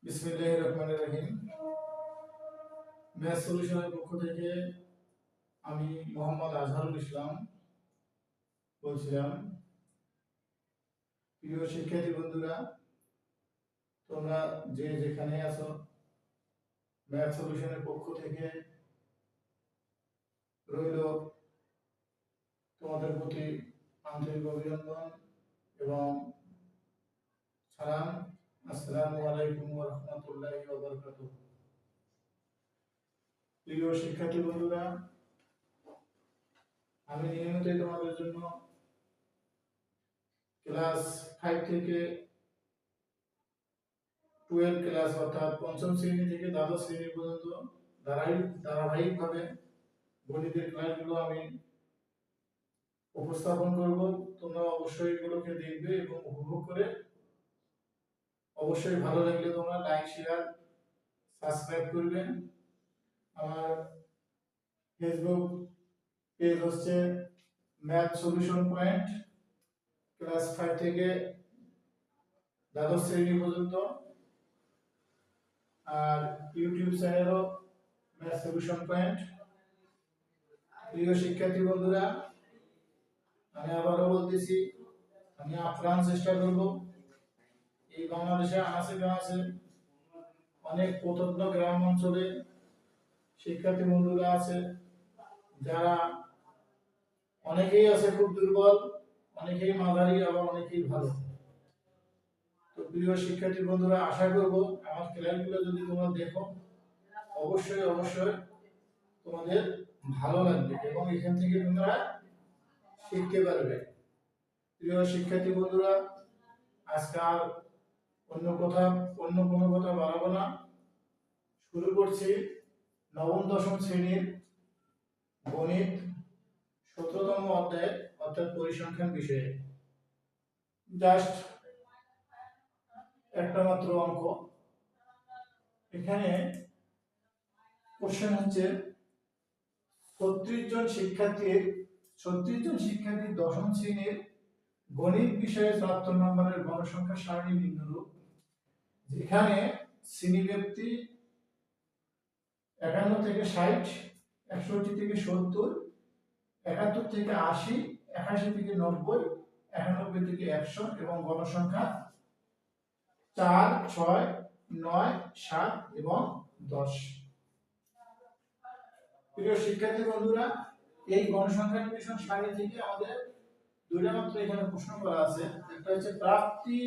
বিসমিল্লাহির রহমানির রহিম। ম্যাথ সলিউশনের পক্ষ থেকে আমি মোহাম্মদ আজহারুল ইসলাম বলছিলাম। প্রিয় শিক্ষার্থী বন্ধুরা, তোমরা যে যেখানে আছো, ম্যাথ সলিউশনের পক্ষ থেকে রইল তোমাদের প্রতি আন্তরিক অভিনন্দন এবং সালাম। আসসালামু আলাইকুম ওয়া রাহমাতুল্লাহি ওয়া বারাকাতুহু। প্রিয় শিক্ষার্থী বন্ধুরা, আমি নিয়মিতই তোমাদের জন্য ক্লাস 5 থেকে 12 ক্লাস অর্থাৎ পঞ্চম শ্রেণী থেকে দ্বাদশ শ্রেণী পর্যন্ত ধারাবাহিকভাবে গণিতের ক্লাসগুলো আমি উপস্থাপন করব। তোমরা অবশ্যই এগুলোকে দেখবে এবং উপভোগ করে অবশ্যই ভালো লাগলে তোমরা লাইক, শেয়ার, সাবস্ক্রাইব করবে। আমার ফেসবুক পেজ হচ্ছে ম্যাথ সলিউশন পয়েন্ট, ক্লাস 5 থেকে দ্বাদশ শ্রেণী পর্যন্ত। আর ইউটিউব চ্যানেলও ম্যাথ সলিউশন পয়েন্ট। প্রিয় শিক্ষার্থী বন্ধুরা, আমি আবারও বলতেছি, আমি আপ্রাণ চেষ্টা করব এই বাংলাদেশে আনাচে অনেক প্রত্যন্ত গ্রাম অঞ্চলে শিক্ষার্থী বন্ধুরা আছে, যারা অনেকেই আছে খুব দুর্বল, অনেকেই মাঝারি, আবার অনেকেই ভালো। তো প্রিয় শিক্ষার্থী বন্ধুরা, আশা করব আমার ক্লাসগুলো যদি তোমরা দেখো অবশ্যই তোমাদের ভালো লাগবে এবং এখান থেকে তোমরা শিখতে পারবে। প্রিয় শিক্ষার্থী বন্ধুরা, আজকে আর অন্য কোনো কথা বাড়াবো না, শুরু করছি নবম দশম শ্রেণীর গণিত 17তম অধ্যায় অর্থাৎ পরিসংখ্যান বিষয়ে। জাস্ট একটা মাত্র অঙ্ক। এখানে কোশ্চেন হচ্ছে 36 জন শিক্ষার্থীর দশম শ্রেণীর গণিত বিষয়ে 74 নম্বরের গণসংখ্যা সারণী নিম্নরূপ। যেখানে শ্রেণীব্যাপ্তি 51 থেকে 60, 61 থেকে 70, 71 থেকে 80, 81 থেকে 90, 91 থেকে 100 এবং গণসংখ্যা 4, 6, 9, 7 এবং 10। প্রিয় শিক্ষার্থী বন্ধুরা, এই গণসংখ্যা নির্ণয় সারণী থেকে আমাদের দুইটা মাত্র এখানে প্রশ্ন করা আছে। একটা হচ্ছে প্রাপ্তি